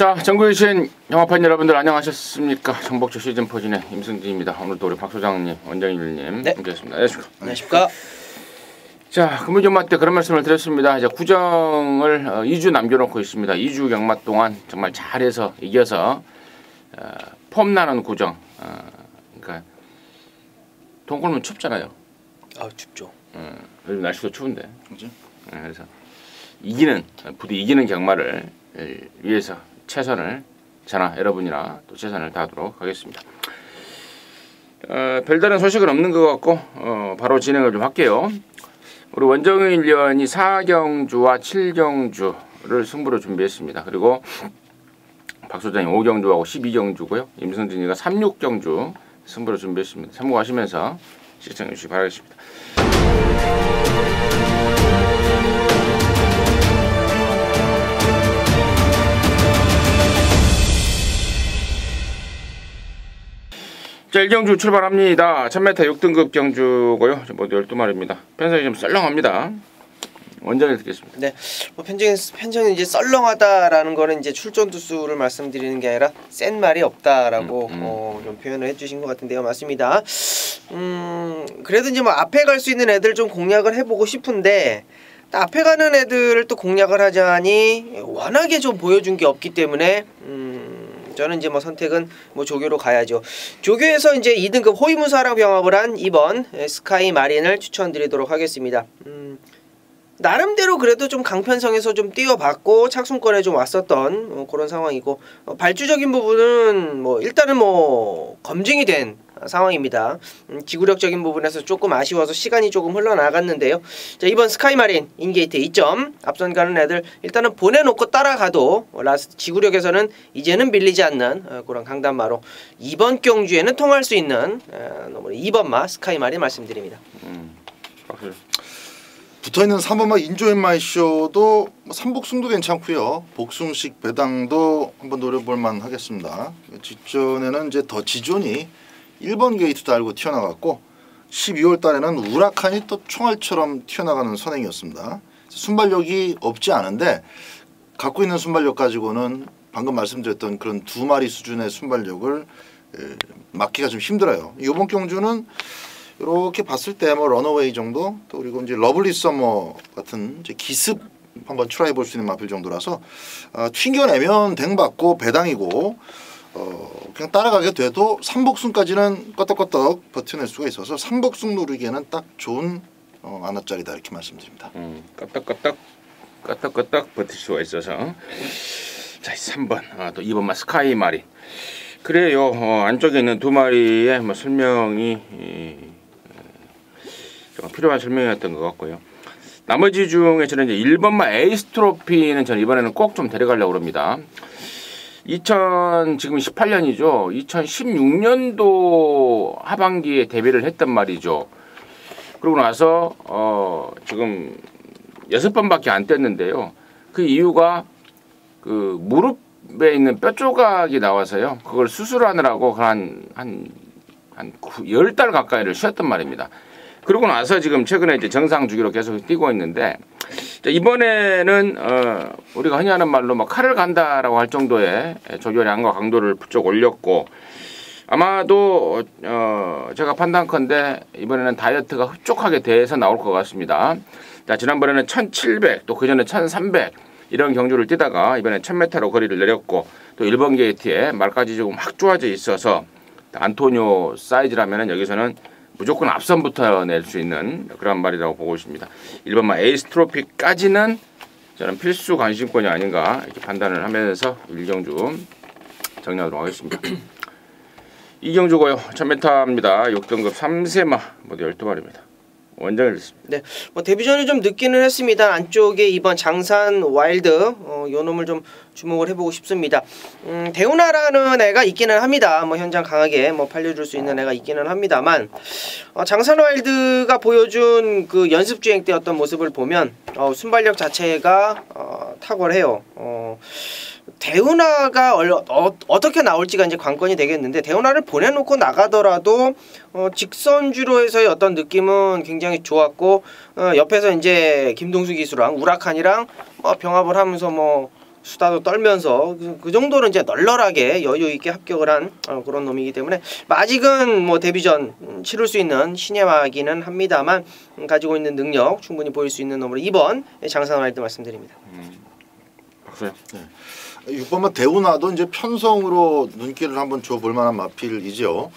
자, 전국에 계신 영화판 여러분들 안녕하셨습니까? 정복조 시즌4진의 임승진입니다. 오늘도 우리 박 소장님, 원장님님 함께했습니다. 안녕하십니까? 안녕하십니까? 자, 금요일 때 그런 말씀을 드렸습니다. 이제 구정을 2주 남겨놓고 있습니다. 2주 경마 동안 정말 잘해서 이겨서 폼나는 구정. 그러니까 돈 걸면 춥잖아요. 아, 춥죠. 요즘 날씨도 추운데. 그죠? 그래서 부디 이기는 경마를 위해서 최선을 저나 여러분이나 또 최선을 다하도록 하겠습니다. 별다른 소식은 없는 것 같고 바로 진행을 좀 할게요. 우리 원정일 위원이 4경주와 7경주를 승부로 준비했습니다. 그리고 박 소장이 5경주하고 12경주고요. 임승진이가 3, 6경주 승부로 준비했습니다. 참고하시면서 시청해 주시기 바라겠습니다. 자, 1경주 출발합니다. 1000m 6등급 경주고요. 모두 12마리입니다. 편성이 좀 썰렁합니다. 원장님 듣겠습니다. 네, 뭐 편성이 이제 썰렁하다라는 거는 이제 출전 두수를 말씀드리는 게 아니라 센 말이 없다라고 좀 표현을 해주신 것 같은데요, 맞습니다. 그래도 이제 뭐 앞에 갈 수 있는 애들 좀 공략을 해보고 싶은데 앞에 가는 애들을 또 공략을 하자니 워낙에 좀 보여준 게 없기 때문에 저는 이제 뭐 선택은 뭐 조교로 가야죠. 조교에서 이제 2등급 호위무사랑 병합을 한 2번 스카이 마린을 추천드리도록 하겠습니다. 나름대로 그래도 좀 강편성에서 좀 뛰어봤고 착순권에 좀 왔었던 그런 상황이고 발주적인 부분은 뭐 일단은 뭐 검증이 된 상황입니다. 지구력적인 부분에서 조금 아쉬워서 시간이 조금 흘러나갔는데요. 자, 이번 스카이마린 인게이트 2점 앞선 가는 애들 일단은 보내놓고 따라가도 라스트 지구력에서는 이제는 밀리지 않는 그런 강단마로 이번 경주에는 통할 수 있는 2번마 스카이마린 말씀드립니다. 붙어있는 3번마 인조앤마이쇼도 삼복승도 괜찮고요. 복숭식 배당도 한번 노려볼만 하겠습니다. 직전에는 이제 더 지존이 1번 게이트도 알고 튀어나갔고 12월 달에는 우라칸이 또 총알처럼 튀어나가는 선행이었습니다. 순발력이 없지 않은데 갖고 있는 순발력 가지고는 방금 말씀드렸던 그런 2마리 수준의 순발력을 막기가 좀 힘들어요. 이번 경주는 이렇게 봤을 때 뭐 런어웨이 정도 또 그리고 이제 러블리 서머 같은 이제 기습 한번 트라이 볼 수 있는 마필 정도라서 튕겨내면 댕 받고 배당이고 그냥 따라가게 돼도 삼복승까지는 껐덕껐덕 버텨낼 수가 있어서 삼복승 누르기에는 딱 좋은 안압짝이다 이렇게 말씀드립니다. 껐덕껐덕 버틸 수가 있어서 자 3번 또 2번만 스카이 마린 그래요. 안쪽에 있는 2마리의 뭐 설명이 필요한 설명이었던 것 같고요. 나머지 중에 저는 이제 1번마 에이스트로피는 저는 이번에는 꼭 좀 데려가려고 합니다. 지금 18년이죠. 2016년도 하반기에 데뷔를 했단 말이죠. 그러고 나서 지금 6번밖에 안 뗐는데요. 그 이유가 그 무릎에 있는 뼈 조각이 나와서요. 그걸 수술하느라고 한 10달 가까이를 쉬었단 말입니다. 그러고 나서 지금 최근에 이제 정상 주기로 계속 뛰고 있는데 이번에는 우리가 흔히 하는 말로 뭐 칼을 간다라고 할 정도의 조절량과 강도를 부쩍 올렸고 아마도 제가 판단컨대 이번에는 다이어트가 흡족하게 돼서 나올 것 같습니다. 자, 지난번에는 1700 또 그전에 1300 이런 경주를 뛰다가 이번에 1000m로 거리를 내렸고 또 1번 게이트에 말까지 조금 확 좋아져 있어서 안토니오 사이즈라면 여기서는 무조건 앞선부터 낼 수 있는 그런 말이라고 보고 있습니다. 1번마 에이스 트로피까지는 저는 필수 관심권이 아닌가 이렇게 판단을 하면서 1경주 정리하도록 하겠습니다. 2경주고요. 1000m입니다. 6등급 3세마 모두 12마리입니다. 원정을 했습니다. 네, 뭐 데뷔전이 좀 늦기는 했습니다. 안쪽에 이번 장산 와일드 요 놈을 좀 주목을 해보고 싶습니다. 대우나라는 애가 있기는 합니다. 뭐 현장 강하게 뭐 팔려줄 수 있는 애가 있기는 합니다만 장산 와일드가 보여준 그 연습 주행 때 어떤 모습을 보면 순발력 자체가 탁월해요. 대우나가 어떻게 나올지가 이제 관건이 되겠는데 대우나를 보내놓고 나가더라도 직선주로에서의 어떤 느낌은 굉장히 좋았고 옆에서 이제 김동수 기수랑 우라칸이랑 병합을 하면서 뭐 수다도 떨면서 그 정도는 이제 널널하게 여유 있게 합격을 한 그런 놈이기 때문에 아직은 뭐 데뷔전 치를 수 있는 신예마기는 합니다만 가지고 있는 능력 충분히 보일 수 있는 놈으로 2번 장산 와일드 말씀드립니다. 박수요. 네. 6번만 대우나도 이제 편성으로 눈길을 한번 줘볼 만한 마필이죠.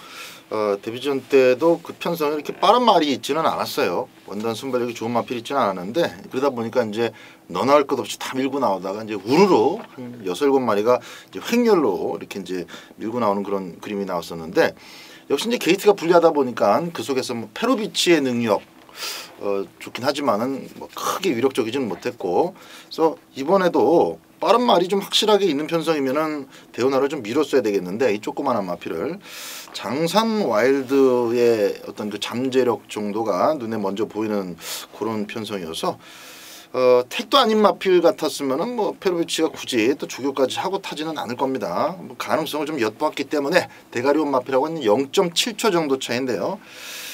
데뷔전 때도 그 편성이 이렇게 빠른 말이 있지는 않았어요. 원단 순발력이 좋은 마필이 있지는 않았는데 그러다 보니까 이제 너나 할 것 없이 다 밀고 나오다가 이제 우르르 한 6, 7마리가 이제 횡렬로 이렇게 이제 밀고 나오는 그런 그림이 나왔었는데 역시 이제 게이트가 불리하다 보니까 그 속에서 뭐 페로비치의 능력 좋긴 하지만은 뭐 크게 위력적이지는 못했고 그래서 이번에도 빠른 말이 좀 확실하게 있는 편성이면은 대우나를 좀 밀었어야 되겠는데 이 조그만한 마필을 장산 와일드의 어떤 그 잠재력 정도가 눈에 먼저 보이는 그런 편성이어서 택도 아닌 마필 같았으면은 뭐 페로비치가 굳이 또 조교까지 하고 타지는 않을 겁니다. 뭐 가능성을 좀 엿보았기 때문에 대가리온 마필하고는 0.7초 정도 차인데요.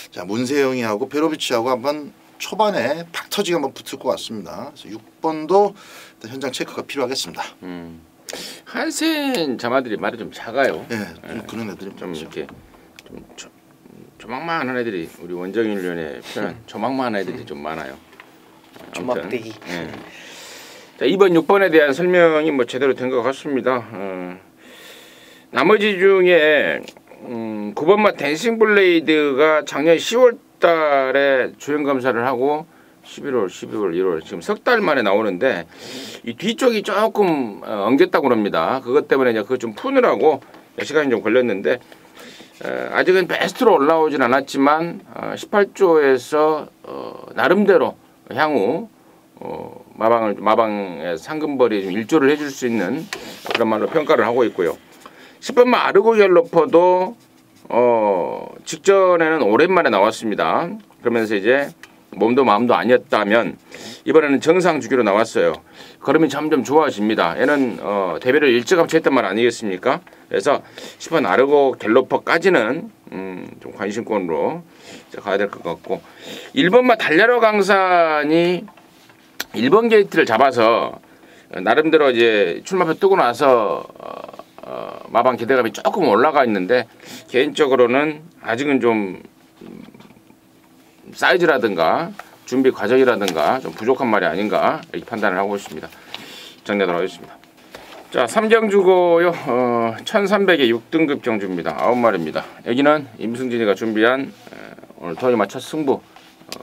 자 문세영이하고 페로비치하고 한번 초반에 팍 터지게 한번 붙을 것 같습니다. 그래서 6번도 현장 체크가 필요하겠습니다. 한센 자마들이 말이 좀 작아요. 네, 그런 애들이 좀 많죠. 이렇게 좀 조망만한 애들이 우리 원정인 위원의 표현 조망만한 애들이 좀 많아요. 조막대기. 네. 자 2번, 6번에 대한 설명이 뭐 제대로 된 것 같습니다. 나머지 중에 9번마 댄싱 블레이드가 작년 10월달에 조형 검사를 하고 11월, 12월, 1월 지금 석 달 만에 나오는데 이 뒤쪽이 조금 엉겼다고 합니다. 그것 때문에 이제 그거 좀 푸느라고 시간이 좀 걸렸는데 아직은 베스트로 올라오진 않았지만 18조에서 나름대로 향후 마방의 상금벌이 좀 일조를 해줄 수 있는 그런 말로 평가를 하고 있고요. 10번마 아르고 갤로퍼도 직전에는 오랜만에 나왔습니다. 그러면서 이제 몸도 마음도 아니었다면 이번에는 정상 주기로 나왔어요. 걸음이 점점 좋아집니다. 얘는 데뷔를 일찌감치 했단 말 아니겠습니까? 그래서 10번 아르고 갤로퍼까지는 좀 관심권으로 가야 될 것 같고 1번마 달려라 강산이 1번 게이트를 잡아서 나름대로 이제 출마표 뜨고 나서 마방 기대감이 조금 올라가 있는데 개인적으로는 아직은 좀 사이즈라든가 준비 과정이라든가 좀 부족한 말이 아닌가 이렇게 판단을 하고 있습니다. 정리하도록 하겠습니다. 자 3경주고요. 1300의 6등급 경주입니다. 9마리입니다. 여기는 임승진이가 준비한 오늘 토요일 첫 승부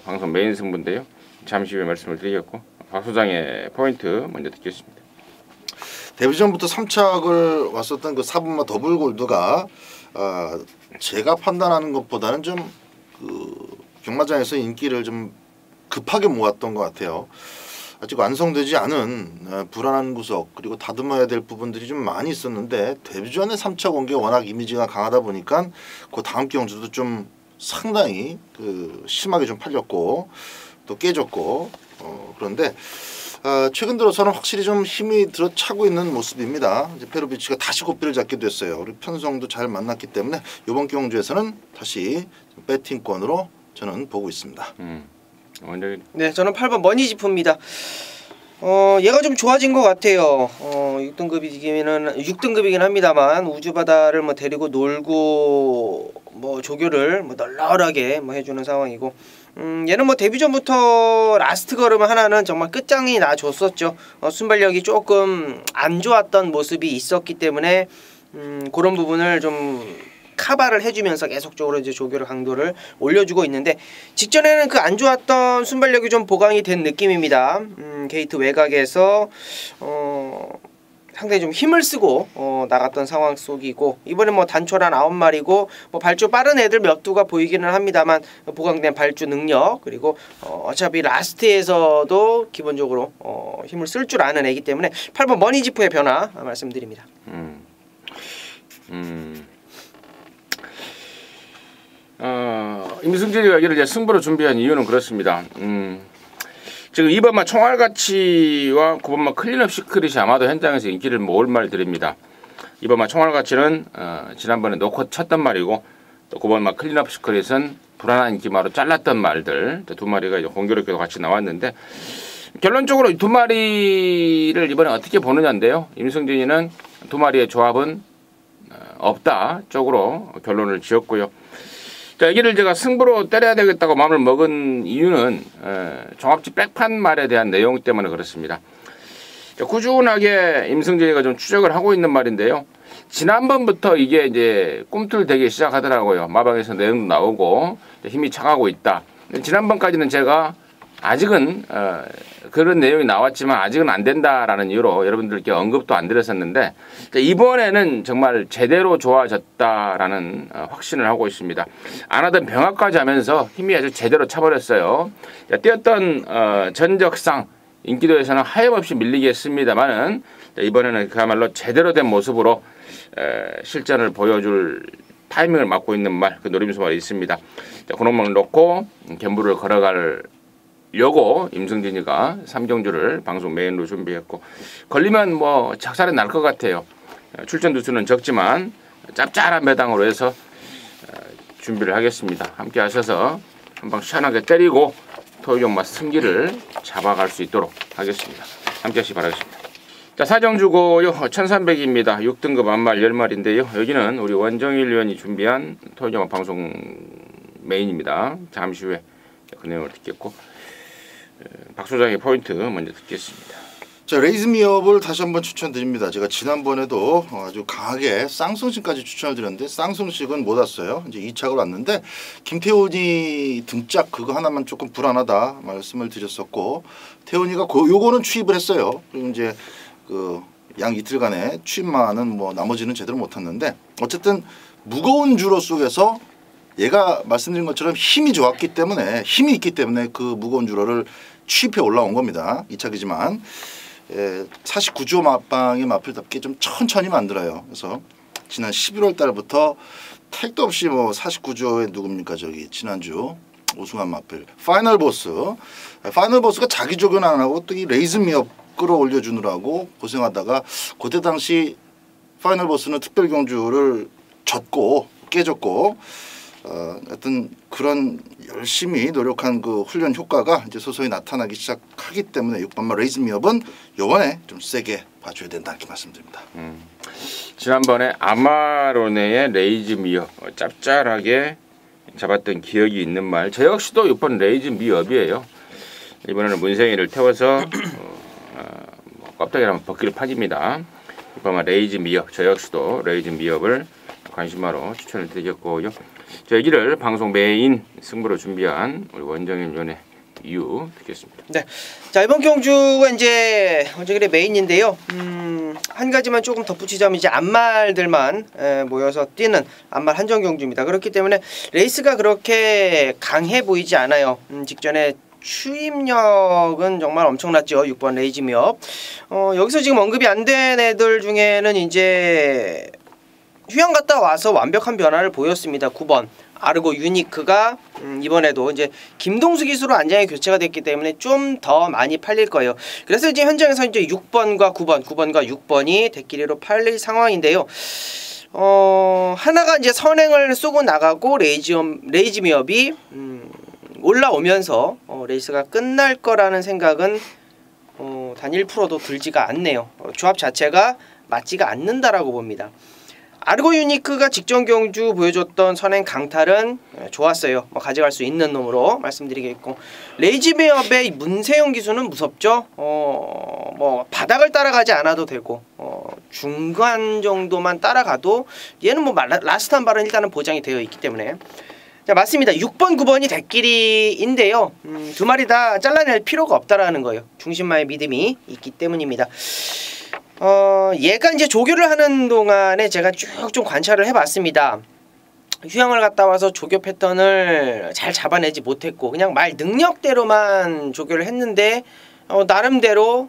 방송 메인 승부인데요. 잠시 후에 말씀을 드리겠고 박 소장의 포인트 먼저 듣겠습니다. 데뷔전부터 3착을 왔었던 그 4번마 더블 골드가 제가 판단하는 것보다는 좀 경마장에서 인기를 좀 급하게 모았던 것 같아요. 아직 완성되지 않은 불안한 구석 그리고 다듬어야 될 부분들이 좀 많이 있었는데 데뷔전에 3차 온 게 워낙 이미지가 강하다 보니까 그 다음 경주도 좀 상당히 심하게 좀 팔렸고 또 깨졌고 그런데 최근 들어서는 확실히 좀 힘이 들어차고 있는 모습입니다. 이제 페로비치가 다시 고삐를 잡게 됐어요. 그리고 편성도 잘 만났기 때문에 이번 경주에서는 다시 배팅권으로 저는 보고 있습니다. 네, 저는 8번 머니지프입니다. 얘가 좀 좋아진 것 같아요. 6등급이긴 합니다만 우주바다를 뭐 데리고 놀고 뭐 조교를 뭐 널널하게 뭐 해주는 상황이고 얘는 뭐 데뷔전부터 라스트 걸음 하나는 정말 끝장이 나줬었죠. 순발력이 조금 안 좋았던 모습이 있었기 때문에 그런 부분을 좀 카바를 해주면서 계속적으로 이제 조교를 강도를 올려주고 있는데 직전에는 그 안 좋았던 순발력이 좀 보강이 된 느낌입니다. 게이트 외곽에서 상당히 좀 힘을 쓰고 나갔던 상황 속이고 이번에 뭐 단초란 9마리고 뭐 발주 빠른 애들 몇 두가 보이기는 합니다만 보강된 발주 능력 그리고 어차피 라스트에서도 기본적으로 힘을 쓸 줄 아는 애기 때문에 8번 머니지프의 변화 말씀드립니다. 임승진이가 여기를 이제 승부로 준비한 이유는 그렇습니다. 지금 2번마 총알가치와 9번마 클린업 시크릿이 아마도 현장에서 인기를 모을 말들입니다. 2번마 총알가치는 지난번에 놓고 쳤던 말이고 또 9번마 클린업 시크릿은 불안한 인기마로 잘랐던 말들 두 마리가 이제 공교롭게도 같이 나왔는데 결론적으로 두 마리를 이번에 어떻게 보느냐인데요. 임승진이는 두 마리의 조합은 없다 쪽으로 결론을 지었고요. 자, 여기를 제가 승부로 때려야 되겠다고 마음을 먹은 이유는 종합지 백판 말에 대한 내용 때문에 그렇습니다. 자, 꾸준하게 임승진이가 좀 추적을 하고 있는 말인데요. 지난번부터 이게 이제 꿈틀대기 시작하더라고요. 마방에서 내용도 나오고 힘이 차가고 있다. 지난번까지는 제가 아직은 그런 내용이 나왔지만 아직은 안 된다라는 이유로 여러분들께 언급도 안 드렸었는데 이번에는 정말 제대로 좋아졌다라는 확신을 하고 있습니다. 안 하던 병합까지 하면서 힘이 아주 제대로 차버렸어요. 뛰었던 전적상 인기도에서는 하염없이 밀리게 했습니다만은 이번에는 그야말로 제대로 된 모습으로 실전을 보여줄 타이밍을 맡고 있는 말, 그 노림수말이 있습니다. 그놈을 놓고 견부를 걸어가려고 임승진이가 3경주를 방송 메인으로 준비했고 걸리면 뭐 작살이 날 것 같아요. 출전 두수는 적지만 짭짤한 매당으로 해서 준비를 하겠습니다. 함께 하셔서 한방 시원하게 때리고 토요종마 승기를 잡아갈 수 있도록 하겠습니다. 함께 하시기 바라겠습니다. 자, 사정주고요 1300입니다. 6등급 암말 10마리인데요. 여기는 우리 원정일 위원이 준비한 토요종마 방송 메인입니다. 잠시 후에 그 내용을 듣겠고 박 소장의 포인트 먼저 듣겠습니다. 자, 레이즈미업을 다시 한번 추천드립니다. 제가 지난번에도 아주 강하게 쌍송식까지 추천을 드렸는데 쌍송식은 못 왔어요. 이제 2착을 왔는데 김태훈이 등짝 그거 하나만 조금 불안하다 말씀을 드렸었고 태훈이가 요거는 취입을 했어요. 그리고 이제 그 양 이틀간의 취입만은 뭐 나머지는 제대로 못 탔는데 어쨌든 무거운 주로 속에서 얘가 말씀드린 것처럼 힘이 좋았기 때문에 힘이 있기 때문에 그 무거운 주로를 취입해 올라온 겁니다. 2착이지만 49조 맞방의 마필답게 좀 천천히 만들어요. 그래서 지난 11월 달부터 택도 없이 뭐 49조의 누굽니까 저기 지난주 우승한 마필 파이널 보스가 자기 조견 안 하고 또 이 레이즈미업 끌어올려 주느라고 고생하다가 그때 당시 파이널 보스는 특별 경주를 졌고 깨졌고 하여튼 그런 열심히 노력한 그 훈련 효과가 이제 서서히 나타나기 시작하기 때문에 6번마 레이즈미업은 요번에 좀 세게 봐줘야 된다 이렇게 말씀드립니다. 지난번에 아마로네의 레이즈미업 짭짤하게 잡았던 기억이 있는 말. 저 역시도 6번 레이즈미업이에요. 이번에는 문생이를 태워서 껍데기를 한번 벗기를 파집니다. 6번마 레이즈미업. 저 역시도 레이즈미업을 관심마로 추천을 드렸고요. 자, 여기를 방송 메인 승부로 준비한 우리 원정일 위원의 이유 듣겠습니다. 네, 자 이번 경주가 이제 원정일의 메인인데요. 한 가지만 조금 덧붙이자면 이제 암말들만 모여서 뛰는 암말 한정 경주입니다. 그렇기 때문에 레이스가 그렇게 강해 보이지 않아요. 직전에 추임력은 정말 엄청났죠. 6번 레이즈미업. 여기서 지금 언급이 안 된 애들 중에는 이제 휴양 갔다 와서 완벽한 변화를 보였습니다. 9번 아르고 유니크가 이번에도 이제 김동수 기수로 안장에 교체가 됐기 때문에 좀 더 많이 팔릴 거예요. 그래서 이제 현장에서 이제 6번과 9번과 6번이 대끼리로 팔릴 상황인데요. 하나가 이제 선행을 쏘고 나가고 레이즈미업이 올라오면서 레이스가 끝날 거라는 생각은 단 1%도 들지가 않네요. 조합 자체가 맞지가 않는다라고 봅니다. 아르고 유니크가 직전 경주 보여줬던 선행 강탈은 좋았어요. 가져갈 수 있는 놈으로 말씀드리겠고 레이즈미업의 문세영 기수는 무섭죠. 뭐 바닥을 따라가지 않아도 되고 중간 정도만 따라가도 얘는 뭐 라스트 한 발은 일단은 보장이 되어 있기 때문에 자 맞습니다. 6번 9번이 대끼리인데요. 두 마리 다 잘라낼 필요가 없다라는 거예요. 중심마의 믿음이 있기 때문입니다. 얘가 이제 조교를 하는 동안에 제가 쭉 좀 관찰을 해봤습니다. 휴양을 갔다 와서 조교 패턴을 잘 잡아내지 못했고 그냥 말 능력대로만 조교를 했는데 나름대로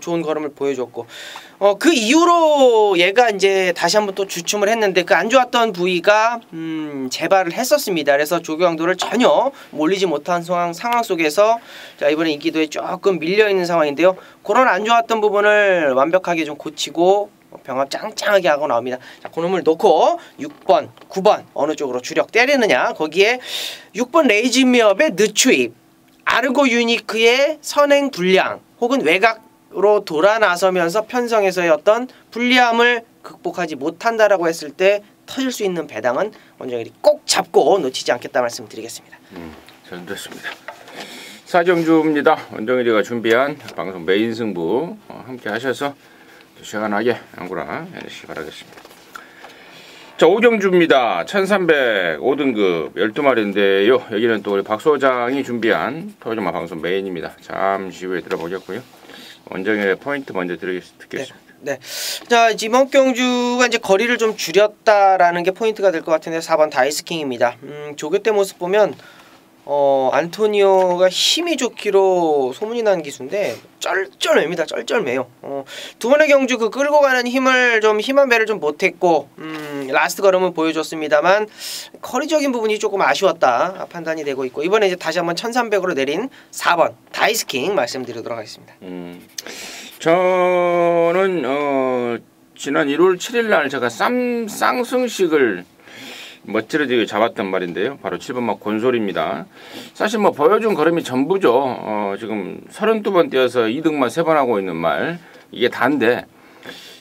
좋은 걸음을 보여줬고 그 이후로 얘가 이제 다시 한번 또 주춤을 했는데 그 안 좋았던 부위가 재발을 했었습니다. 그래서 조교 강도를 전혀 몰리지 못한 상황 속에서 자 이번에 인기도에 조금 밀려있는 상황인데요. 그런 안 좋았던 부분을 완벽하게 좀 고치고 병합 짱짱하게 하고 나옵니다. 자, 그놈을 놓고 6번, 9번 어느 쪽으로 주력 때리느냐 거기에 6번 레이즈미업의 늦추입 아르고 유니크의 선행 불량 혹은 외곽으로 돌아 나서면서 편성에서의 어떤 불리함을 극복하지 못한다라고 했을 때 터질 수 있는 배당은 원정일이 꼭 잡고 놓치지 않겠다 말씀드리겠습니다. 잘 됐습니다. 사정주입니다. 원정일이가 준비한 방송 메인 승부 함께 하셔서 시원하게 안구나 해주시기 바라겠습니다. 자, 오경주입니다. 1300 5등급 12마리인데요. 여기는 또 우리 박 소장이 준비한 토요일마 방송 메인입니다. 잠시 후에 들어보겠고요. 원정일의 포인트 먼저 듣겠습니다. 네. 자, 이번 경주가 이제 거리를 좀 줄였다라는 게 포인트가 될 것 같은데 4번 다이스킹입니다. 조교 때 모습 보면 안토니오가 힘이 좋기로 소문이 난 기수인데 쩔쩔맵니다. 쩔쩔매요. 두 번의 경주 그 끌고 가는 힘한 배를 좀 못했고 라스트 걸음은 보여줬습니다만 거리적인 부분이 조금 아쉬웠다 판단이 되고 있고 이번에 이제 다시 한번 1300으로 내린 4번 다이스킹 말씀드리도록 하겠습니다. 저는 지난 1월 7일 날 제가 쌍승식을 멋지게 잡았단 말인데요. 바로 7번마 곤솔입니다. 사실 뭐 보여준 걸음이 전부죠. 지금 32번 뛰어서 2등만 3번 하고 있는 말 이게 다인데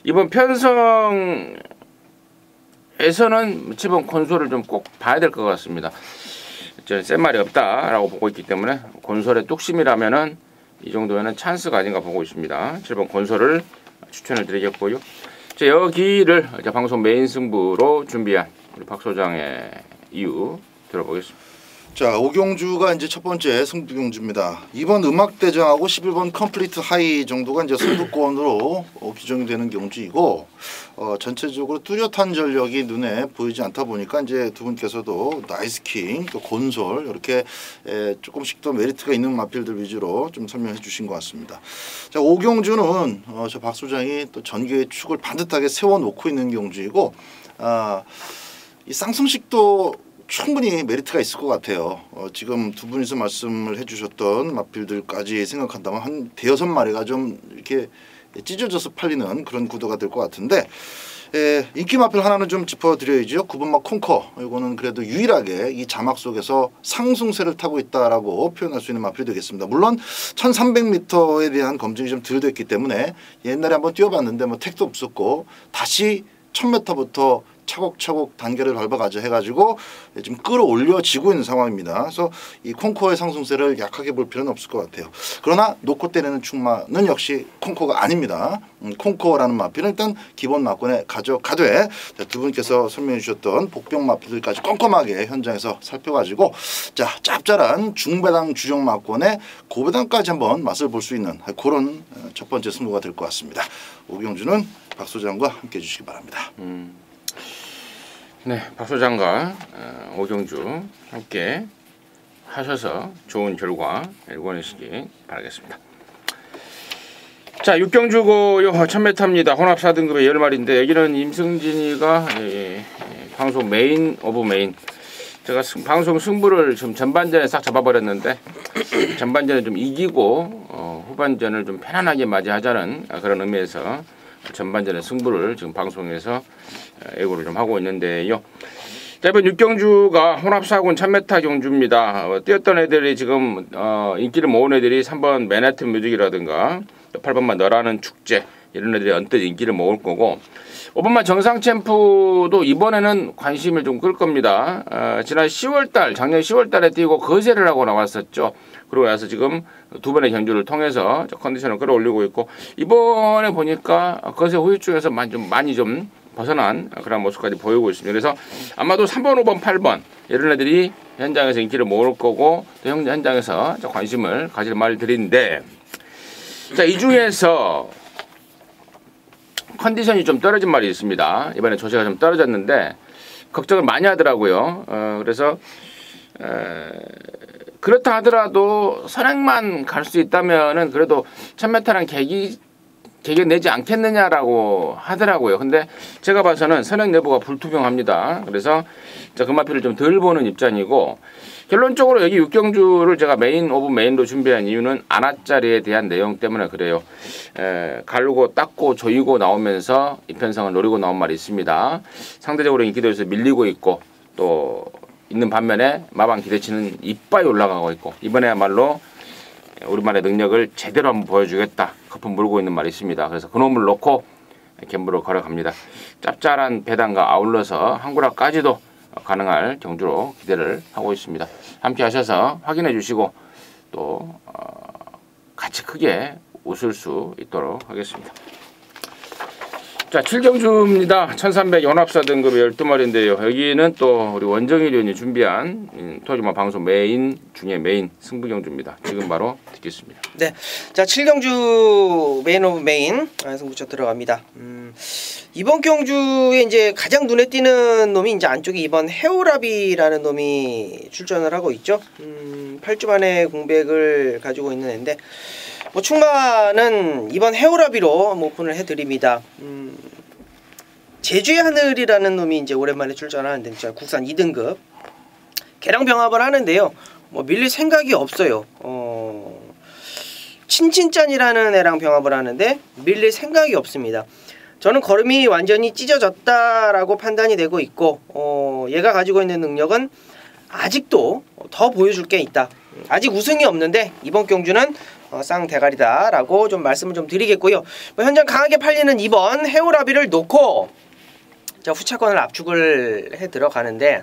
이번 편성에서는 7번 곤솔을 좀 꼭 봐야 될 것 같습니다. 저는 센 말이 없다라고 보고 있기 때문에 곤솔의 뚝심이라면은 이 정도면은 찬스가 아닌가 보고 있습니다. 7번 곤솔을 추천을 드리겠고요. 자, 여기를 이제 방송 메인 승부로 준비한 우리 박 소장의 이유 들어보겠습니다. 자, 오경주가 이제 첫 번째 승부 경주입니다. 2번 음악대장하고 11번 컴플리트 하이 정도가 이제 승부권으로 규정이 되는 경주이고 전체적으로 뚜렷한 전력이 눈에 보이지 않다 보니까 이제 두 분께서도 나이스킹 또 곤솔 이렇게 조금씩 더 메리트가 있는 마필들 위주로 좀 설명해 주신 것 같습니다. 자, 오경주는 저 박 소장이 또 전개의 축을 반듯하게 세워놓고 있는 경주이고 이 쌍승식도 충분히 메리트가 있을 것 같아요. 지금 두 분이서 말씀을 해주셨던 마필들까지 생각한다면 한 대여섯 마리가 좀 이렇게 찢어져서 팔리는 그런 구도가 될 것 같은데 인기 마필 하나는 좀 짚어드려야죠. 9번마 콩커 이거는 그래도 유일하게 이 자막 속에서 상승세를 타고 있다라고 표현할 수 있는 마필이 되겠습니다. 물론 1300m에 대한 검증이 좀 덜 됐기 때문에 옛날에 한번 뛰어봤는데 뭐 택도 없었고 다시 1000m부터 차곡차곡 단계를 밟아가자 해가지고 좀 끌어올려지고 있는 상황입니다. 그래서 이 콩코의 상승세를 약하게 볼 필요는 없을 것 같아요. 그러나 놓고 때리는 충마는 역시 콩코가 아닙니다. 콩코라는 마필은 일단 기본 마권에 가져가되 두 분께서 설명해 주셨던 복병 마필들까지 꼼꼼하게 현장에서 살펴가지고 자 짭짤한 중배당 주력 마권에 고배당까지 한번 맛을 볼 수 있는 그런 첫 번째 승부가 될 것 같습니다. 오경주는 박 소장과 함께 해주시기 바랍니다. 네, 박 소장과 오경주 함께 하셔서 좋은 결과 일궈내시기 바라겠습니다. 자, 6경주고요. 1000m입니다. 혼합 4등급의 10마리인데 여기는 임승진이가 방송 메인 오브 메인 제가 방송 승부를 좀 전반전에 싹 잡아버렸는데 전반전에 좀 이기고 후반전을 좀 편안하게 맞이하자는 그런 의미에서 전반전의 승부를 지금 방송에서 예고를 좀 하고 있는데요. 자, 이번 6경주가 혼합사군 1000m 경주입니다. 뛰었던 애들이 지금 인기를 모은 애들이 3번 맨하튼 뮤직이라든가 8번만 너라는 축제 이런 애들이 언뜻 인기를 모을 거고 5번만 정상 챔프도 이번에는 관심을 좀 끌 겁니다. 지난 10월달 작년 10월달에 뛰고 거세를 하고 나왔었죠. 그러고 나서 지금 두 번의 경주를 통해서 컨디션을 끌어올리고 있고 이번에 보니까 거세 후유증에서 많이 좀 벗어난 그런 모습까지 보이고 있습니다. 그래서 아마도 3번, 5번, 8번 이런 애들이 현장에서 인기를 모을 거고 또 현장에서 관심을 가질 말들인데 자, 이 중에서 컨디션이 좀 떨어진 말이 있습니다. 이번에 조세가 좀 떨어졌는데 걱정을 많이 하더라고요. 그래서 그렇다 하더라도 선행만 갈 수 있다면은 그래도 1000m랑 개겨내지 않겠느냐라고 하더라고요. 근데 제가 봐서는 선행 여부가 불투명합니다. 그래서 그 마필을 좀 덜 보는 입장이고 결론적으로 여기 6경주를 제가 메인 오브 메인로 준비한 이유는 안아짜리에 대한 내용 때문에 그래요. 갈고 닦고 조이고 나오면서 이편성을 노리고 나온 말이 있습니다. 상대적으로 인기도에서 밀리고 있고 또 있는 반면에 마방 기대치는 이빠이 올라가고 있고 이번에야말로 우리만의 능력을 제대로 한번 보여주겠다. 거품 물고 있는 말이 있습니다. 그래서 그놈을 놓고 갬블을 걸어갑니다. 짭짤한 배당과 아울러서 한구락까지도 가능할 경주로 기대를 하고 있습니다. 함께 하셔서 확인해 주시고 또 같이 크게 웃을 수 있도록 하겠습니다. 자, 7경주입니다. 1300 연합사 등급의 12마리인데요. 여기는 또 우리 원정일 의원이 준비한 토요일마 방송 메인 중에 메인 승부경주입니다. 지금 바로 듣겠습니다. 네, 자 7경주 메인 오브 메인 승부처 들어갑니다. 이번 경주에 이제 가장 눈에 띄는 놈이 이제 안쪽에 이번 해오라비라는 놈이 출전을 하고 있죠. 8주 만에 공백을 가지고 있는 애인데 뭐 충마는 이번 해오라비로 오픈을 해드립니다. 제주의 하늘이라는 놈이 이제 오랜만에 출전하는데 진짜 국산 2등급 개량 병합을 하는데요. 뭐 밀릴 생각이 없어요. 친친짠이라는 애랑 병합을 하는데 밀릴 생각이 없습니다. 저는 걸음이 완전히 찢어졌다라고 판단이 되고 있고 얘가 가지고 있는 능력은 아직도 더 보여줄 게 있다. 아직 우승이 없는데 이번 경주는 쌍대가리다 라고 좀 말씀을 좀 드리겠고요. 현장 강하게 팔리는 이번 해오라비를 놓고 자 후차권을 압축을 해 들어가는데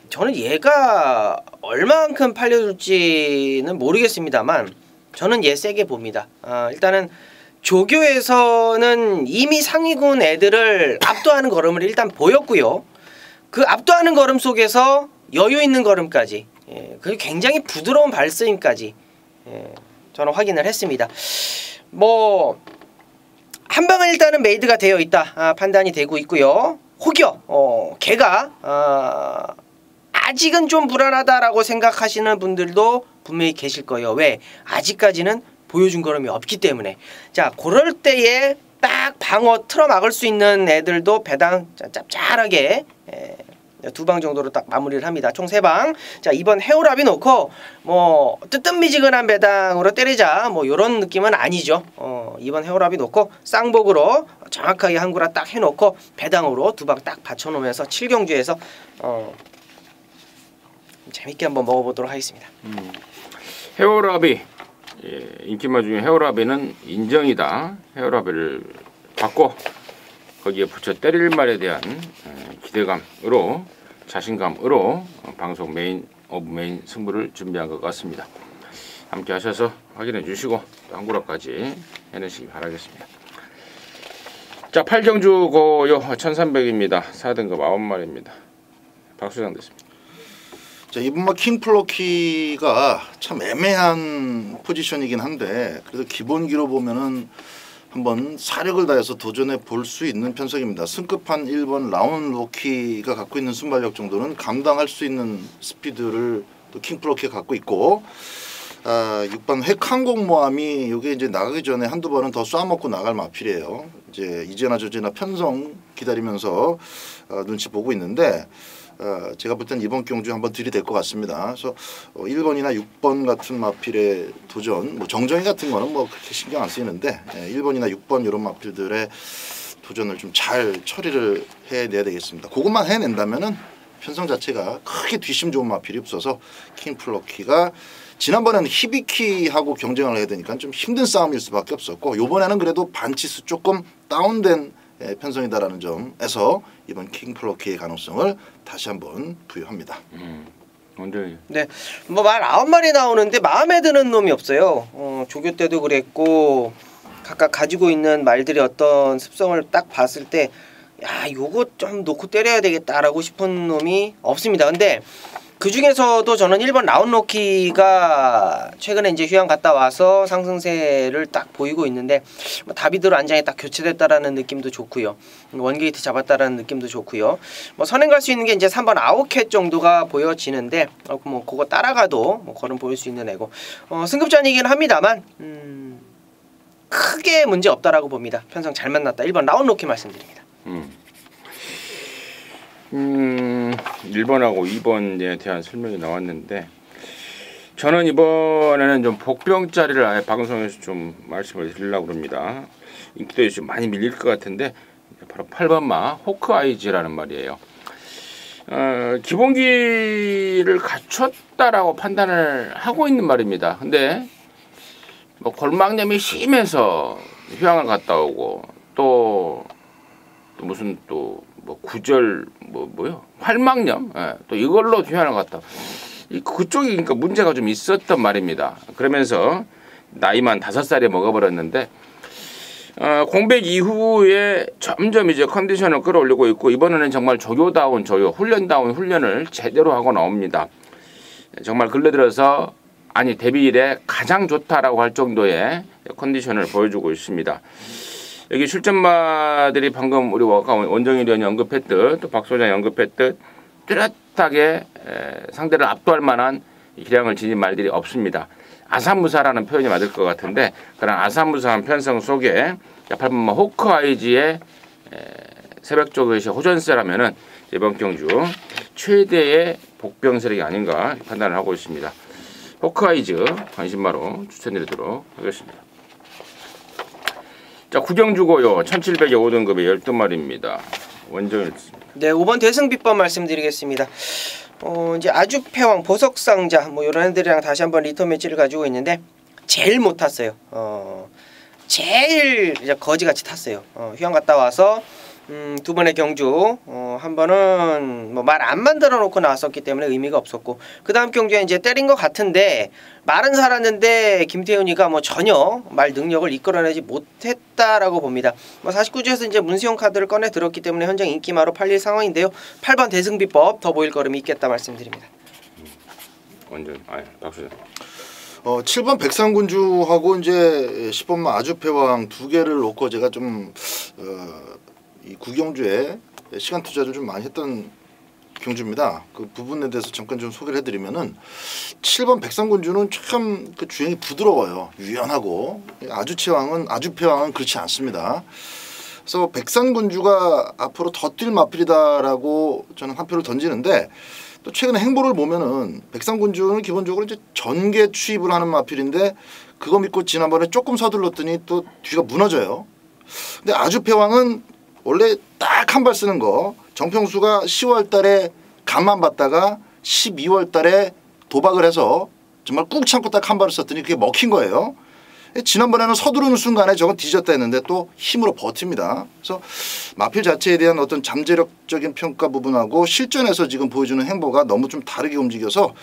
저는 얘가 얼만큼 팔려줄지는 모르겠습니다만 저는 얘 세게 봅니다. 일단은 조교에서는 이미 상위군 애들을 압도하는 걸음을 일단 보였고요. 그 압도하는 걸음 속에서 여유 있는 걸음까지 그리고 굉장히 부드러운 발스윙까지 저는 확인을 했습니다. 뭐 한방은 일단은 메이드가 되어 있다 판단이 되고 있고요. 혹여 걔가 아직은 좀 불안하다라고 생각하시는 분들도 분명히 계실 거예요. 왜? 아직까지는 보여준 걸음이 없기 때문에. 자, 그럴 때에 딱 방어 틀어막을 수 있는 애들도 배당 짭짤하게 두 방 정도로 딱 마무리를 합니다. 총 3방. 자, 이번 해오라비 놓고 뭐 뜨뜻미지근한 배당으로 때리자 뭐 요런 느낌은 아니죠. 이번 해오라비 놓고 쌍복으로 정확하게 한구라 딱 해놓고 배당으로 두 방 딱 받쳐놓으면서 7경주에서 재밌게 한번 먹어보도록 하겠습니다. 해오라비 인기마 중에 해오라비는 인정이다. 해오라비를 받고 거기에 붙여 때릴 말에 대한 기대감으로 자신감으로 방송 메인 오브 메인 승부를 준비한 것 같습니다. 함께 하셔서 확인해 주시고 한구락까지 해내시기 바라겠습니다. 자, 8경주 고요 1300입니다. 4등급 9마리입니다. 박수장 됐습니다. 자, 이번 킹플로키가 참 애매한 포지션이긴 한데 그래도 기본기로 보면은 한번 사력을 다해서 도전해 볼 수 있는 편성입니다. 승급한 1번 라운 로키가 갖고 있는 순발력 정도는 감당할 수 있는 스피드를 또 킹플로키가 갖고 있고 6번 획항공모함이 이게 이제 나가기 전에 한두 번은 더 쏴먹고 나갈 마필이에요. 이제 이제나 저제나 편성 기다리면서 눈치 보고 있는데 제가 볼 땐 이번 경주 한번 들이댈 것 같습니다. 그래서 1번이나 6번 같은 마필의 도전, 뭐 정정이 같은 거는 뭐 그렇게 신경 안 쓰이는데 1번이나 6번 이런 마필들의 도전을 좀 잘 처리를 해내야 되겠습니다. 그것만 해낸다면은 편성 자체가 크게 뒷심 좋은 마필이 없어서 킹플러키가 지난번에는 히비키하고 경쟁을 해야 되니까 좀 힘든 싸움일 수밖에 없었고 이번에는 그래도 반치수 조금 다운된 편성이다라는 점에서 이번 킹플러키의 가능성을 다시 한번 부여합니다. 먼저 네, 뭐 말 9마리 나오는데 마음에 드는 놈이 없어요. 조교 때도 그랬고 각각 가지고 있는 말들의 어떤 습성을 딱 봤을 때 야, 요거 좀 놓고 때려야 되겠다라고 싶은 놈이 없습니다. 근데 그 중에서도 저는 1번 라운로키가 최근에 이제 휴양 갔다 와서 상승세를 딱 보이고 있는데 뭐 다비드로 안장이 딱 교체됐다라는 느낌도 좋고요. 원게이트 잡았다라는 느낌도 좋고요. 뭐 선행 갈 수 있는 게 이제 3번 아웃캣 정도가 보여지는데 뭐 그거 따라가도 뭐 걸음 보일 수 있는 애고 승급전이긴 합니다만 크게 문제 없다라고 봅니다. 편성 잘 만났다. 1번 라운로키 말씀드립니다. 1번하고 2번에 대한 설명이 나왔는데 저는 이번에는 좀 복병짜리를 아예 방송에서 좀 말씀을 드리려고 합니다. 인기도 좀 많이 밀릴 것 같은데 바로 8번마 호크아이즈라는 말이에요. 기본기를 갖췄다라고 판단을 하고 있는 말입니다. 근데 뭐 골막염이 심해서 휴양을 갔다 오고 또 무슨 또 뭐 구절 뭐요 활막염 또 이걸로 휴양을 갔다 그쪽이 그러니까 문제가 좀 있었단 말입니다. 그러면서 나이만 5살에 먹어버렸는데 공백 이후에 점점 이제 컨디션을 끌어올리고 있고 이번에는 정말 조교다운 조교 훈련다운 훈련을 제대로 하고 나옵니다. 정말 근래 들어서 아니 데뷔 이래 가장 좋다라고 할 정도의 컨디션을 보여주고 있습니다. 여기 출전마들이 방금 우리 원정일 의원이 언급했듯 또 박 소장이 언급했듯 뚜렷하게 상대를 압도할 만한 기량을 지닌 말들이 없습니다. 아사무사라는 표현이 맞을 것 같은데 그런 아사무사한 편성 속에 8번마 호크아이즈의 새벽 조교시 호전세라면은 이번 경주 최대의 복병 세력이 아닌가 판단을 하고 있습니다. 호크아이즈 관심마로 추천드리도록 하겠습니다. 자, 구경주고요. 1700에 5등급의 12마리입니다. 원정일. 네, 5번 대승비법 말씀드리겠습니다. 이제 아주패왕, 보석상자 뭐 이런 애들이랑 다시 한번 리터 매치를 가지고 있는데 제일 못 탔어요. 제일 이제 거지같이 탔어요. 휴양 갔다 와서 두 번의 경주 한 번은 뭐 말 안 만들어 놓고 나왔었기 때문에 의미가 없었고 그 다음 경주에 이제 때린 것 같은데 말은 살았는데 김태훈이가 뭐 전혀 말 능력을 이끌어내지 못했다라고 봅니다. 뭐 49주에서 이제 문수영 카드를 꺼내 들었기 때문에 현장 인기마로 팔릴 상황인데요. 8번 대승비법 더 보일 걸음이 있겠다 말씀드립니다. 완전 박수장. 7번 백상군주하고 이제 10번만 아주패왕 두 개를 놓고 제가 좀 이 구경주에 시간 투자를 좀 많이 했던 경주입니다. 그 부분에 대해서 잠깐 좀 소개를 해드리면은 7번 백상군주는 참 그 주행이 부드러워요. 유연하고 아주패왕은 그렇지 않습니다. 그래서 백상군주가 앞으로 더 뛸 마필이다라고 저는 한 표를 던지는데 또 최근에 행보를 보면은 백상군주는 기본적으로 이제 전개 추입을 하는 마필인데 그거 믿고 지난번에 조금 서둘렀더니 또 뒤가 무너져요. 근데 아주패왕은 원래 딱 한 발 쓰는 거 정평수가 10월 달에 간만 봤다가 12월 달에 도박을 해서 정말 꾹 참고 딱 한 발을 썼더니 그게 먹힌 거예요. 지난번에는 서두르는 순간에 저건 뒤졌다 했는데 또 힘으로 버팁니다. 그래서 마필 자체에 대한 어떤 잠재력적인 평가 부분하고 실전에서 지금 보여주는 행보가 너무 좀 다르게 움직여서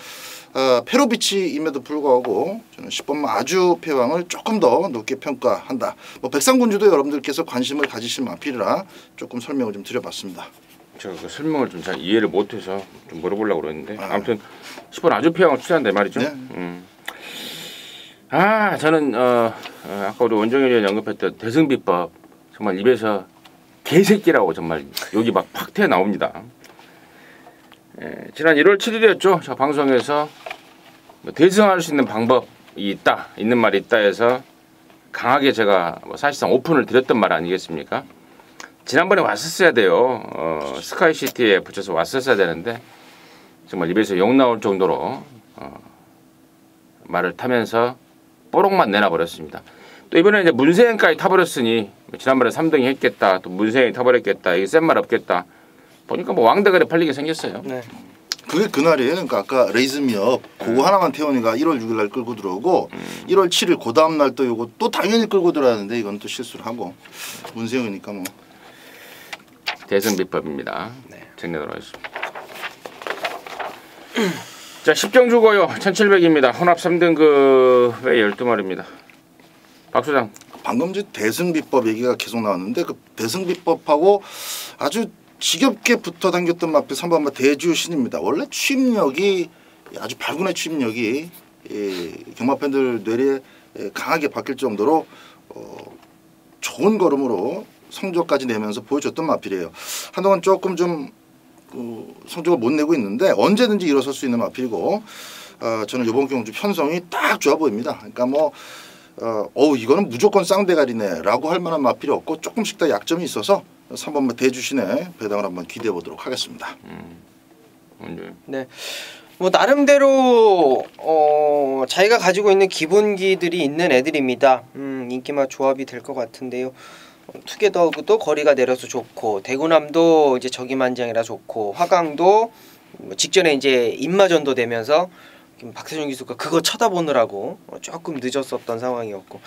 페로비치임에도 불구하고 저는 10번마 아주패왕을 조금 더 높게 평가한다. 뭐 백상군주도 여러분들께서 관심을 가지실 마필이라 조금 설명을 좀 드려봤습니다. 제가 그 설명을 좀 잘 이해를 못해서 좀 물어보려고 그랬는데 아무튼 10번 아주패왕을 추천한다 말이죠. 네. 저는 아까 우리 원정일 의원이 언급했던 대승비법 정말 입에서 개새끼라고 정말 여기 막 팍 튀어 나옵니다. 지난 1월 7일이었죠. 저 방송에서 대승할 수 있는 방법이 있는 말이 있다 해서 강하게 제가 사실상 오픈을 드렸던 말 아니겠습니까? 지난번에 왔었어야 돼요. 스카이시티에 붙여서 왔었어야 되는데 정말 입에서 욕 나올 정도로 말을 타면서 뽀록만 내놔버렸습니다. 또 이번에 이제 문세행까지 타버렸으니 지난번에 3등이 했겠다. 또 문세행이 타버렸겠다. 이게 센 말 없겠다. 보니까 뭐 왕대가리 팔리게 생겼어요. 네. 그게 그날이에요. 그러니까 아까 레이즈미업 그거 하나만 태원이가 1월 6일 날 끌고 들어오고 1월 7일 그 다음 날 또 이거 또 당연히 끌고 들어왔는데 이건 또 실수를 하고 문세영이니까 뭐 대승비법입니다. 정리하도록 하겠습니다. 자 10경주고요. 1700입니다. 혼합 3등급의 12마리입니다. 박 소장. 방금 전 대승비법 얘기가 계속 나왔는데 그 대승비법하고 아주 지겹게 붙어 당겼던 마필 3번마 대주신입니다. 원래 취입력이 아주 발군의 취입력이 경마 팬들 뇌리에 강하게 박힐 정도로 좋은 걸음으로 성적까지 내면서 보여줬던 마필이에요. 한동안 조금 좀 성적을 못 내고 있는데 언제든지 일어설 수 있는 마필이고 저는 이번 경주 편성이 딱 좋아 보입니다. 그러니까 뭐 이거는 무조건 쌍대가리네 라고 할 만한 마필이 없고 조금씩 더 약점이 있어서 3번마 대주신의 배당을 한번 기대해 보도록 하겠습니다. 네. 뭐 나름대로 자기가 가지고 있는 기본기들이 있는 애들입니다. 인기마 조합이 될 것 같은데요. 투게더도 거리가 내려서 좋고 대구남도 이제 적임한장이라 좋고 화강도 직전에 이제 인마전도 되면서 박태준 기수가 그거 쳐다보느라고 조금 늦었었던 상황이었고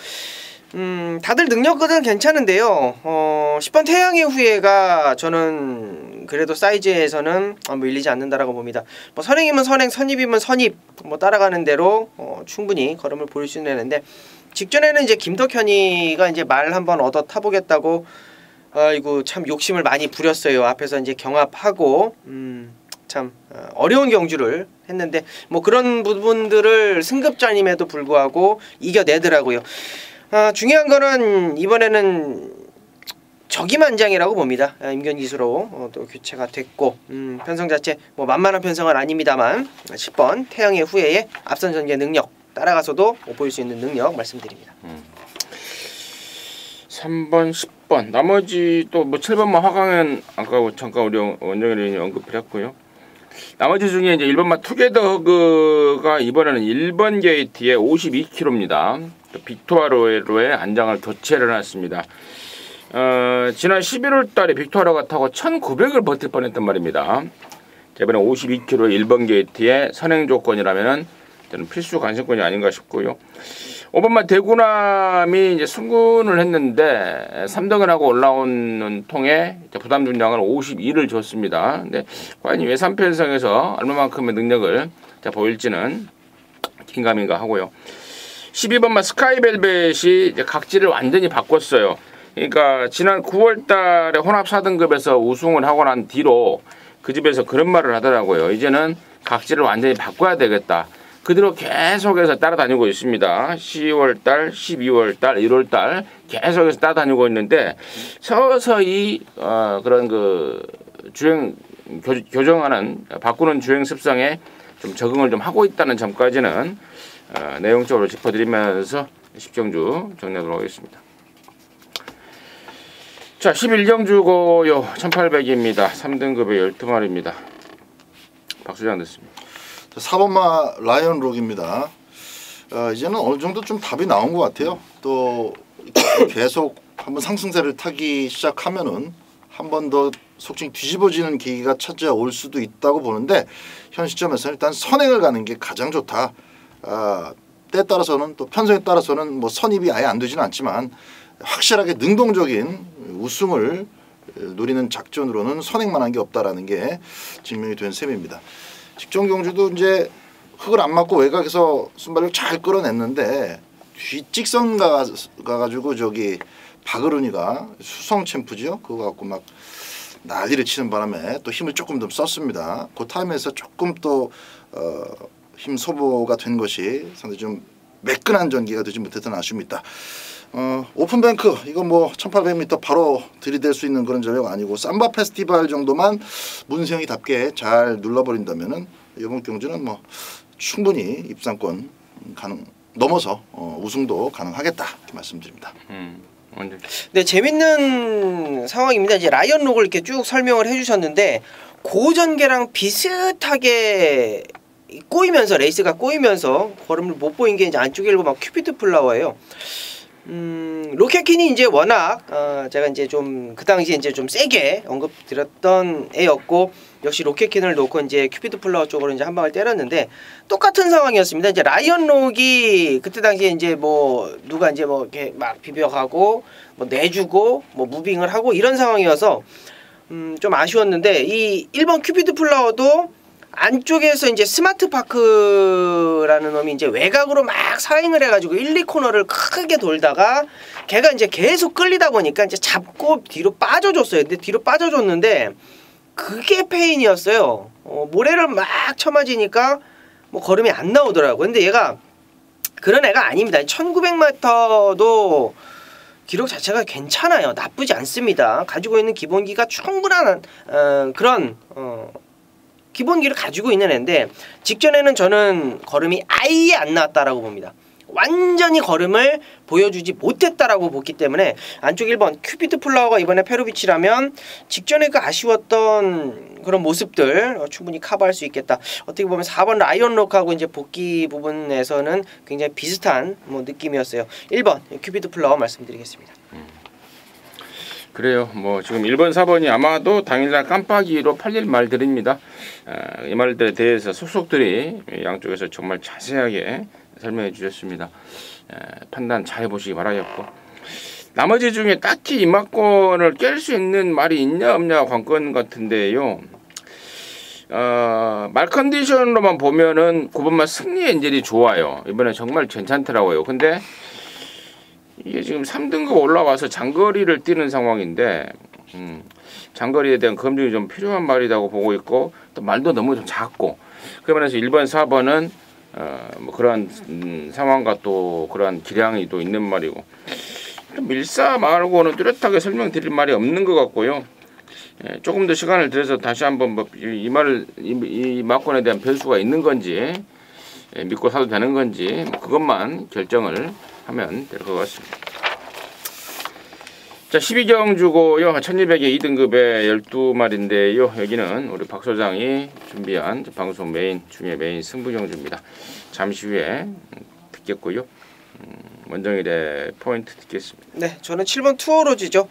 다들 능력은 괜찮은데요. 10번 태양의 후예가 저는 그래도 사이즈에서는 밀리지 않는다라고 봅니다. 뭐 선행이면 선행, 선입이면 선입 뭐 따라가는 대로 충분히 걸음을 보일 수 있는데 직전에는 이제 김덕현이가 이제 말 한번 얻어 타보겠다고 아이고 참 욕심을 많이 부렸어요. 앞에서 이제 경합하고 참 어려운 경주를 했는데 뭐 그런 부분들을 승급자임에도 불구하고 이겨내더라고요. 중요한 거는 이번에는 적임한장이라고 봅니다. 임견 기수로 또 교체가 됐고 편성 자체 뭐 만만한 편성은 아닙니다만 10번 태양의 후예의 앞선 전개 능력 따라가서도 보일 수 있는 능력 말씀드립니다. 3번, 10번 나머지 또 뭐 7번만 화강은 아까 잠깐 우리 원정현이 언급을 했고요. 나머지 중에 이제 1번마 투게더가 이번에는 1번 게이트에 52km입니다. 빅토아로에 안장을 교체를 해놨습니다. 지난 11월 달에 빅토아로가 타고 1900을 버틸 뻔했단 말입니다. 이번에 52km 1번 게이트에 선행 조건이라면은 저는 필수 관심권이 아닌가 싶고요. 5번마 대구남이 이제 승군을 했는데 3등을 하고 올라오는 통에 부담 중량을 52를 줬습니다. 근데 과연 외산 편성에서 얼마만큼의 능력을 보일지는 긴가민가 하고요. 12번마 스카이벨벳이 이제 각지를 완전히 바꿨어요. 그러니까 지난 9월달에 혼합 4등급에서 우승을 하고 난 뒤로 그 집에서 그런 말을 하더라고요. 이제는 각지를 완전히 바꿔야 되겠다. 그대로 계속해서 따라다니고 있습니다. 10월달, 12월달, 1월달 계속해서 따라다니고 있는데 서서히 그런 그 주행 교정하는 바꾸는 주행 습성에 좀 적응을 좀 하고 있다는 점까지는 내용적으로 짚어드리면서 10경주 정리하도록 하겠습니다. 자, 11경주고요. 1800입니다. 3등급의 12마리입니다. 박수장 됐습니다. 4번마 라이언록입니다. 이제는 어느 정도 좀 답이 나온 것 같아요. 또 계속 한번 상승세를 타기 시작하면은 한 번 더 속칭 뒤집어지는 계기가 찾아올 수도 있다고 보는데 현 시점에서는 일단 선행을 가는 게 가장 좋다. 때에 따라서는 또 편성에 따라서는 뭐 선입이 아예 안 되지는 않지만 확실하게 능동적인 우승을 노리는 작전으로는 선행만 한 게 없다라는 게 증명이 된 셈입니다. 직전 경주도 이제 흙을 안 맞고 외곽에서 순발력을 잘 끌어냈는데 뒷직선 가가지고 저기 박으로니가 수성 챔프죠. 그거 갖고 막 난리를 치는 바람에 또 힘을 조금 더 썼습니다. 그 타임에서 조금 또 힘 소모가 된 것이 상당히 좀 매끈한 전기가 되지 못했던 아쉬움이 있다. 오픈뱅크 이거 뭐 1800m 바로 들이댈 수 있는 그런 전력 아니고 삼바 페스티벌 정도만 문세영이답게 잘 눌러버린다면은 이번 경주는 뭐 충분히 입상권 넘어서 우승도 가능하겠다 이렇게 말씀드립니다. 네, 재밌는 상황입니다. 이제 라이언록을 이렇게 쭉 설명을 해주셨는데 고전개랑 비슷하게 꼬이면서 레이스가 꼬이면서 걸음을 못 보인 게 이제 안쪽에 일고 막 큐피드 플라워예요. 로켓킨이 이제 워낙 제가 이제 좀 그 당시에 이제 좀 세게 언급드렸던 애였고 역시 로켓킨을 놓고 이제 큐피드 플라워 쪽으로 이제 한 방을 때렸는데 똑같은 상황이었습니다. 이제 라이언록이 그때 당시에 이제 뭐 누가 이제 뭐 이렇게 막 비벼가고 뭐 내주고 뭐 무빙을 하고 이런 상황이어서 좀 아쉬웠는데 이 1번 큐피드 플라워도 안쪽에서 이제 스마트파크라는 놈이 이제 외곽으로 막 사행을 해가지고 1, 2코너를 크게 돌다가 걔가 이제 계속 끌리다 보니까 이제 잡고 뒤로 빠져줬어요. 근데 뒤로 빠져줬는데 그게 페인이었어요. 모래를 막 쳐맞으니까 뭐 걸음이 안 나오더라고요. 근데 얘가 그런 애가 아닙니다. 1900m도 기록 자체가 괜찮아요. 나쁘지 않습니다. 가지고 있는 기본기가 충분한 그런 기본기를 가지고 있는 애인데 직전에는 저는 걸음이 아예 안 나왔다라고 봅니다. 완전히 걸음을 보여주지 못했다라고 보기 때문에 안쪽 1번 큐피드 플라워가 이번에 페로비치라면 직전에 그 아쉬웠던 그런 모습들 충분히 커버할 수 있겠다. 어떻게 보면 4번 라이언록하고 이제 복귀 부분에서는 굉장히 비슷한 뭐 느낌이었어요. 1번 큐피드 플라워 말씀드리겠습니다. 그래요. 뭐 지금 1번, 4번이 아마도 당일날 깜빡이로 팔릴 말들입니다. 이 말들에 대해서 속속들이 양쪽에서 정말 자세하게 설명해 주셨습니다. 판단 잘 해보시기 바라겠고, 나머지 중에 딱히 임마권을 깰 수 있는 말이 있냐 없냐 관건 같은데요. 말 컨디션으로만 보면은 9번만 승리 엔젤이 좋아요. 이번에 정말 괜찮더라고요. 근데 이게 지금 3등급 올라와서 장거리를 뛰는 상황인데 장거리에 대한 검증이 좀 필요한 말이라고 보고 있고, 또 말도 너무 좀 작고, 그러면서 1번, 4번은 뭐 그러한 상황과 또 그러한 기량이 또 있는 말이고, 좀 밀사 말고는 뚜렷하게 설명드릴 말이 없는 것 같고요. 조금 더 시간을 들여서 다시 한번 뭐 이 막권에 대한 변수가 있는 건지, 믿고 사도 되는 건지, 뭐 그것만 결정을 하면 될 것 같습니다. 자, 12경주고요. 1200의 2등급의 12마리인데요. 여기는 우리 박 소장이 준비한 방송 메인 중에 메인 승부경주입니다. 잠시 후에 듣겠고요. 원정일의 포인트 듣겠습니다. 네, 저는 7번 투어로지죠.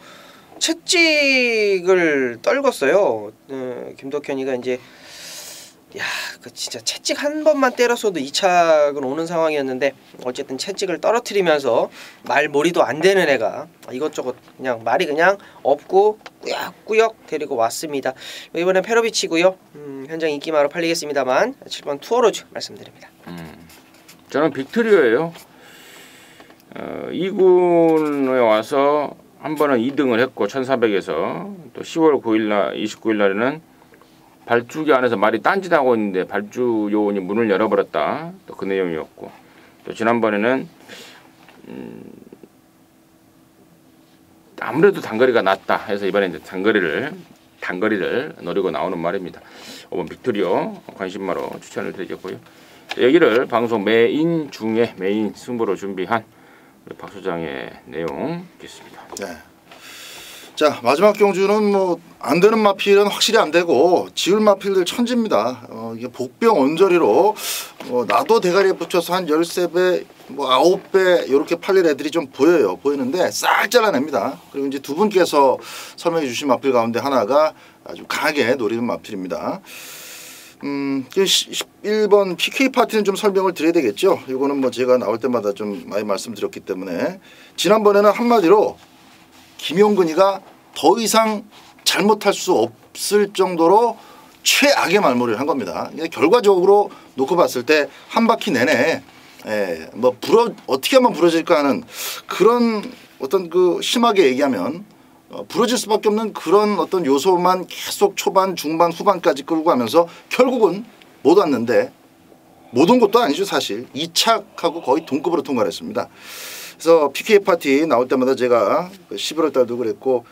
채찍을 떨궜어요. 김덕현이가 이제 그 진짜 채찍 한 번만 때렸어도 2착은 오는 상황이었는데, 어쨌든 채찍을 떨어뜨리면서 말몰이도 안 되는 애가 이것저것 그냥 말이 그냥 없고 꾸역꾸역 데리고 왔습니다. 이번엔 페로비치고요. 현장 인기마로 팔리겠습니다만 7번 투어로즈 말씀드립니다. 저는 빅토리오예요. 2군에 와서 한 번은 2등을 했고 1400에서 또 10월 9일날 29일날에는 발주기 안에서 말이 딴짓하고 있는데 발주 요원이 문을 열어버렸다. 또 그 내용이었고, 또 지난번에는 아무래도 단거리가 낫다 해서 이번에 이제 단거리를 노리고 나오는 말입니다. 5번 빅토리오 관심마로 추천을 드리겠고요. 여기를 방송 메인 중에 메인 승부로 준비한 우리 박 소장의 내용 있겠습니다. 네. 자, 마지막 경주는 뭐 안 되는 마필은 확실히 안 되고, 지울 마필들 천지입니다. 이게 복병 언저리로 나도 대가리에 붙여서 한 13배 뭐 9배 이렇게 팔릴 애들이 좀 보이는데 싹 잘라냅니다. 그리고 이제 두 분께서 설명해 주신 마필 가운데 하나가 아주 강하게 노리는 마필입니다. 11번 PK 파티는 좀 설명을 드려야 되겠죠. 이거는 뭐 제가 나올 때마다 좀 많이 말씀드렸기 때문에, 지난번에는 한마디로 김용근이가 더 이상 잘못할 수 없을 정도로 최악의 말몰이를 한 겁니다. 결과적으로 놓고 봤을 때 한 바퀴 내내 뭐 어떻게 하면 부러질까 하는 그런 어떤 그 심하게 얘기하면 부러질 수밖에 없는 그런 어떤 요소만 계속 초반, 중반, 후반까지 끌고 가면서 결국은 못 왔는데, 못 온 것도 아니죠 사실. 2착하고 거의 동급으로 통과를 했습니다. 그래서 PK 파티 나올 때마다 제가 11월 달도 그랬고,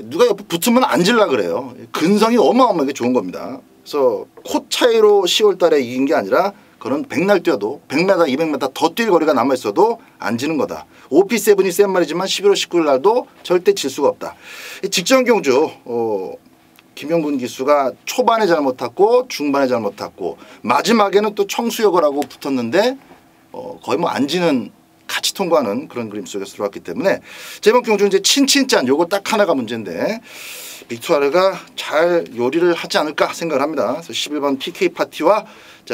누가 옆에 붙으면 앉으려 그래요. 근성이 어마어마하게 좋은 겁니다. 그래서 코 차이로 10월 달에 이긴 게 아니라, 그건 백날 뛰어도 100m, 200m 더 뛸 거리가 남아있어도 안 지는 거다. OP7이 센 말이지만 11월 19일 날도 절대 질 수가 없다. 직전 경주 김용근 기수가 초반에 잘못 탔고 중반에 잘못 탔고 마지막에는 또 청수역을 하고 붙었는데 거의 뭐 안 지는, 같이 통과하는 그런 그림 속에서 들어왔기 때문에 제번 경주 이제 친친짠 요거 딱 하나가 문제인데, 빅투아르가 잘 요리를 하지 않을까 생각을 합니다. 그래서 11번 PK 파티와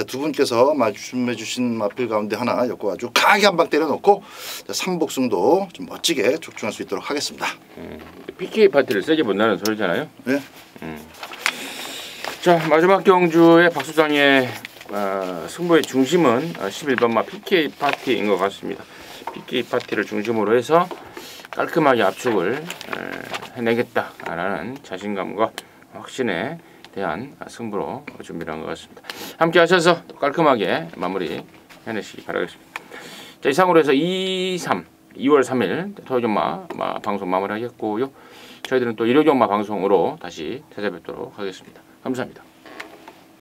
두 분께서 말씀해 주신 마필 가운데 하나 엮고 아주 강하게 한 방 때려놓고 3복승도 좀 멋지게 족중할 수 있도록 하겠습니다. PK 파티를 세게 본다는 소리잖아요. 네. 자, 마지막 경주의 박 소장의 승부의 중심은 11번마 PK 파티인 것 같습니다. PK 파티를 중심으로 해서 깔끔하게 압축을 해내겠다라는 자신감과 확신에 대한 승부로 준비를 한 것 같습니다. 함께 하셔서 깔끔하게 마무리 해내시기 바라겠습니다. 자, 이상으로 해서 2월 3일 토요일마 방송 마무리하겠고요. 저희들은 또 일요일마 방송으로 다시 찾아뵙도록 하겠습니다. 감사합니다.